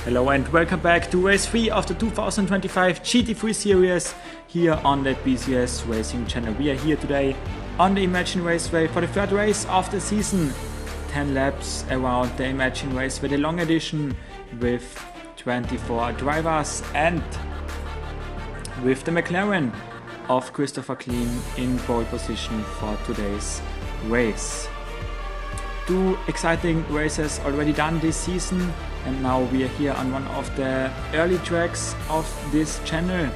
Hello and welcome back to race 3 of the 2025 GT3 Series here on the BCS Racing channel. We are here today on the Imagine Raceway for the third race of the season. 10 laps around the Imagine Raceway, the long edition with 24 drivers and with the McLaren of Christopher Clean in pole position for today's race. Two exciting races already done this season, and now we are here on one of the early tracks of this channel,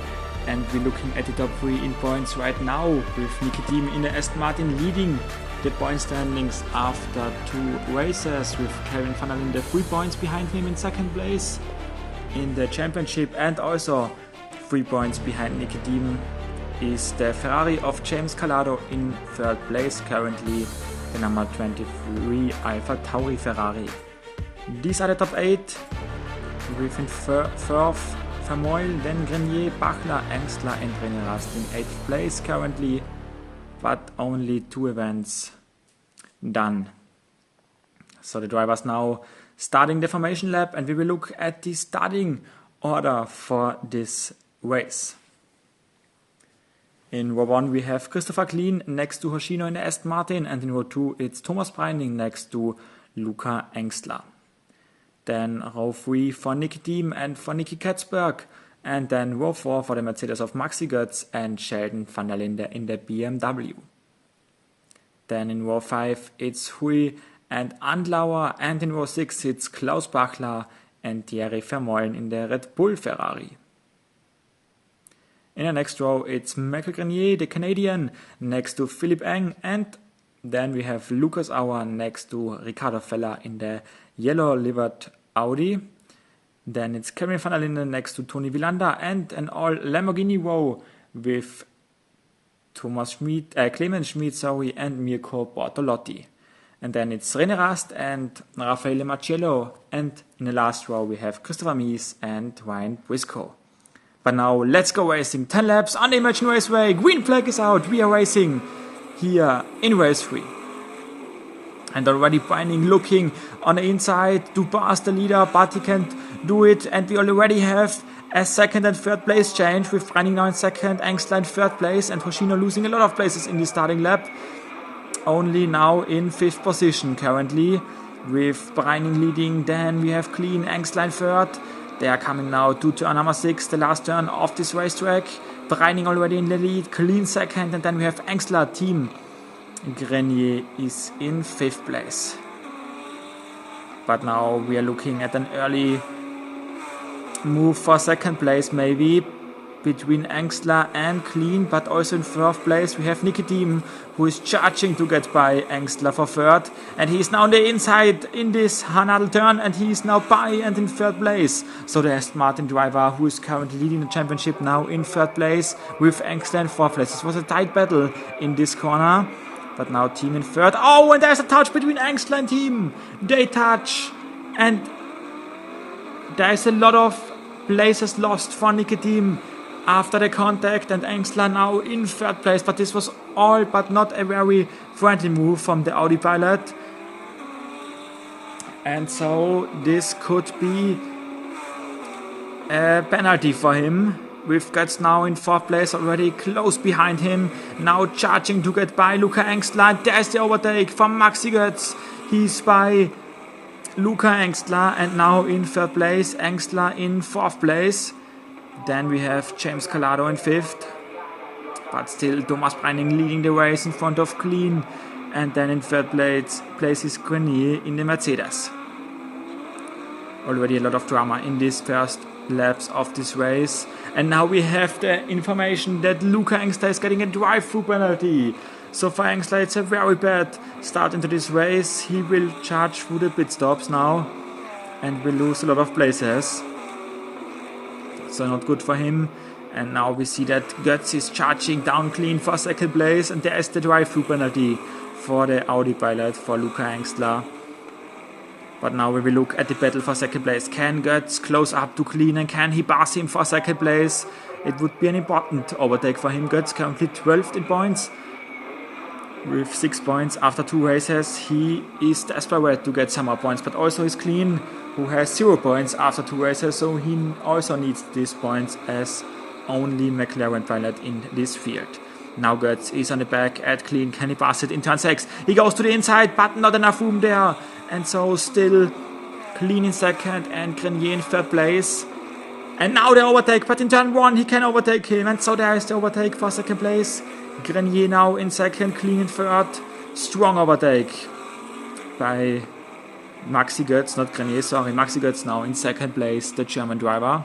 and we're looking at the top 3 in points right now, with Nicky Diem in the Aston Martin leading the point standings after 2 races, with Kevin van der Linde 3 points behind him in second place in the championship, and also 3 points behind Nicky Diem is the Ferrari of James Calado in third place, currently the number 23 Alpha Tauri Ferrari. These are the top 8, with in fourth Vermeulen, then Grenier, Bachler, Engstler and René Rast in 8th place currently, but only 2 events done. So the drivers now starting the formation lap, and we will look at the starting order for this race. In row 1 we have Christopher Clean next to Hoshino in the Aston Martin, and in row 2 it's Thomas Breining next to Luca Engstler. Then row 3 for Nicky Diem and for Nicky Katzberg, and then row 4 for the Mercedes of Maxi Götz and Sheldon van der Linde in the BMW. Then in row 5 it's Hui and Andlauer, and in row 6 it's Klaus Bachler and Thierry Vermeulen in the Red Bull Ferrari. In the next row it's Michael Grenier, the Canadian, next to Philipp Eng, and then we have Lucas Auer next to Ricardo Feller in the yellow-livered Audi. Then it's Kevin van der Linde next to Tony Villander, and an all Lamborghini row with Clemens Schmid, and Mirko Bortolotti. And then it's René Rast and Raffaele Marcello, and in the last row we have Christopher Mies and Ryan Briscoe. But now let's go racing. 10 laps on the Imagine Raceway. Green flag is out. We are racing here in race 3. And already Breining looking on the inside to pass the leader, but he can't do it. And we already have a second and third place change, with Breining now in second, Engstler in third place, and Hoshino losing a lot of places in the starting lap. Only now in 5th position currently, with Breining leading. Then we have Clean, Engstler in third. They are coming now to turn number 6, the last turn of this racetrack. Breining already in the lead, Clean second, and then we have Engstler team. Grenier is in 5th place. But now we are looking at an early move for second place, maybe between Engstler and Clean, but also in 3rd place we have Nicky Diem, who is charging to get by Engstler for 3rd, and he is now on the inside in this Hanadel turn, and he is now by and in 3rd place. So the Aston Martin driver, who is currently leading the championship, now in 3rd place with Engstler in 4th place. This was a tight battle in this corner, but now team in 3rd. Oh, and there's a touch between Engstler and team. They touch, and there's a lot of places lost for Nicky Diem after the contact, and Engstler now in 3rd place, but this was all but not a very friendly move from the Audi pilot, and so this could be a penalty for him, with Götz now in 4th place, already close behind him, now charging to get by Luca Engstler, and there's the overtake from Maxi Götz. He's by Luca Engstler, and now in 3rd place, Engstler in 4th place. Then we have James Calado in 5th, but still Thomas Breining leading the race in front of Clean, and then in 3rd place is Grenier in the Mercedes. Already a lot of drama in these first laps of this race, and now we have the information that Luca Engstler is getting a drive-through penalty. So for Engstler it's a very bad start into this race. He will charge through the pit stops now and will lose a lot of places. So not good for him. And now we see that Götz is charging down Clean for 2nd place, and there is the drive-through penalty for the Audi pilot, for Luca Engstler. But now we will look at the battle for 2nd place. Can Götz close up to Clean, and can he pass him for 2nd place? It would be an important overtake for him. Götz currently 12th in points. with 6 points after 2 races. He is desperate to get some more points, but also is Clean, who has 0 points after 2 races, so he also needs these points as only McLaren pilot in this field. Now Götz is on the back at Clean. Can he pass it in turn 6? He goes to the inside, but not enough room there. And so still Clean in second and Grenier in third place. And now the overtake, but in turn 1 he can overtake him. And so there is the overtake for second place. Grenier now in second, Clean in third. Strong overtake by Maxi Götz, not Grenier, sorry. Maxi Götz now in second place, the German driver.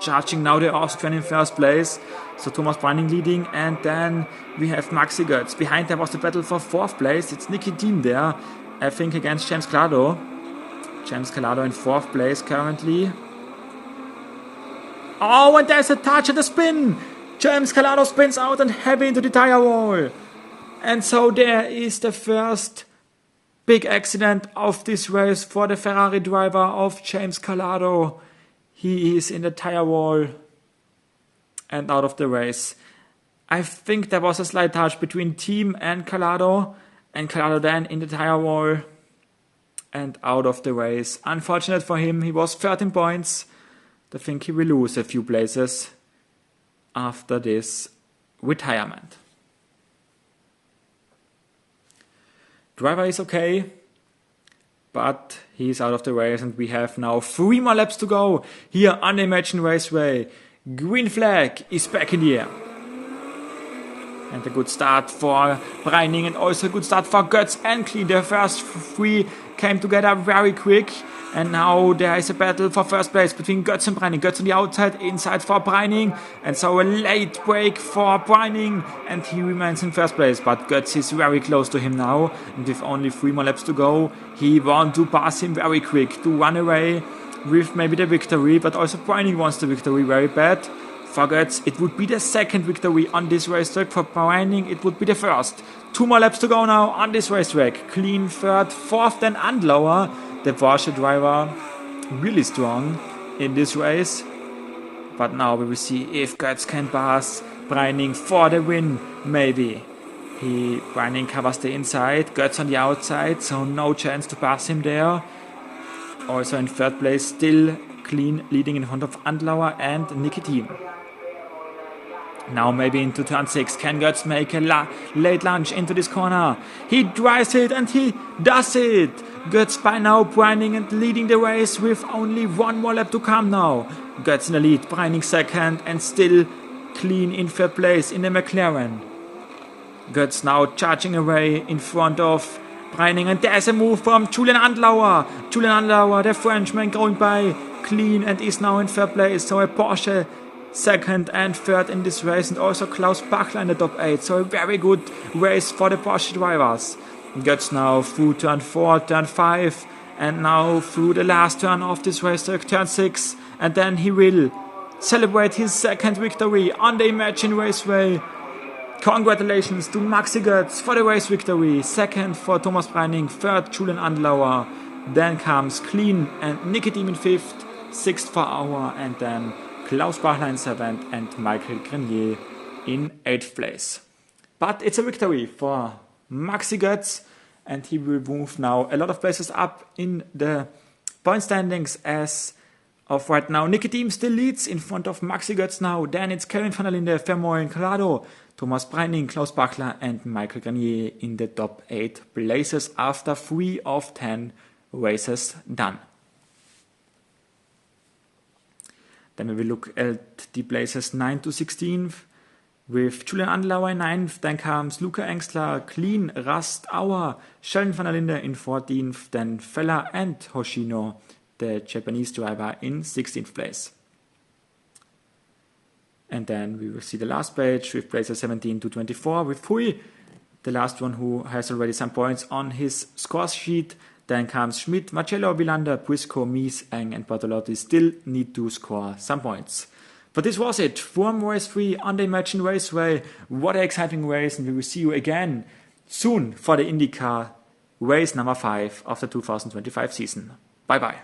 Charging now the Austrian in first place. So Thomas Breining leading, and then we have Maxi Götz. Behind there was the battle for fourth place. It's Nicky Dean there, I think, against James Calado. James Calado in fourth place currently. Oh, and there's a touch and a spin. James Calado spins out and heavy into the tire wall. And so there is the first big accident of this race for the Ferrari driver of James Calado. He is in the tire wall and out of the race. I think there was a slight touch between team and Calado then in the tire wall and out of the race. Unfortunate for him, he was 13 points. I think he will lose a few places after this retirement. Driver is okay, but he's out of the race, and we have now 3 more laps to go here on the Imagine Raceway. Green flag is back in the air. And a good start for Breining, and also a good start for Götz and Clean. The first 3 came together very quick. And now there is a battle for first place between Götz and Breining. Götz on the outside, inside for Breining. And so a late break for Breining. And he remains in first place. But Götz is very close to him now. And with only 3 more laps to go, he wants to pass him very quick to run away with maybe the victory. But also Breining wants the victory very bad. For Götz, it would be the second victory on this racetrack. For Breining, it would be the first. 2 more laps to go now on this racetrack. Clean third, fourth then Andlauer, the Porsche driver, really strong in this race. But now we will see if Götz can pass Breining for the win, maybe. Breining covers the inside, Götz on the outside, so no chance to pass him there. Also in third place, still Clean leading in front of Andlauer and Nicky Thiem. Now maybe into turn 6. Can Götz make a late lunge into this corner? He drives it and he does it. Götz by now Breining and leading the race with only 1 more lap to come now. Götz in the lead, Breining second, and still Clean in third place in the McLaren. Götz now charging away in front of Breining, and there's a move from Julian Andlauer. Julian Andlauer, the Frenchman, going by Clean and is now in third place. So a Porsche second and third in this race, and also Klaus Bachler in the top 8. So a very good race for the Porsche drivers. Götz now through turn 4, turn 5, and now through the last turn of this race, turn 6, and then he will celebrate his second victory on the Imagine Raceway. Congratulations to Maxi Götz for the race victory. Second for Thomas Breining, third Julian Andlauer, then comes Clean and Nicky Thiem in fifth, sixth for Auer, and then Klaus Bachler in 7th and Michael Grenier in 8th place. But it's a victory for Maxi Götz, and he will move now a lot of places up in the point standings as of right now. Nicky Thiem still leads in front of Maxi Götz now. Then it's Kevin van der Linde, Vermeulen, Calado, Thomas Breining, Klaus Bachler and Michael Grenier in the top 8 places after 3 of 10 races done. Then we will look at the places 9 to 16 with Julian Andlauer in 9th. Then comes Luca Engstler, Clean, Rast, Auer, Sheldon van der Linde in 14th. Then Feller and Hoshino, the Japanese driver, in 16th place. And then we will see the last page with places 17 to 24 with Hui, the last one who has already some points on his score sheet. Then comes Schmidt, Marcello, Villander, Briscoe, Mies, Eng and Bartolotti still need to score some points. But this was it from race 3 on the Imagine Raceway. What an exciting race, and we will see you again soon for the IndyCar race number 5 of the 2025 season. Bye bye.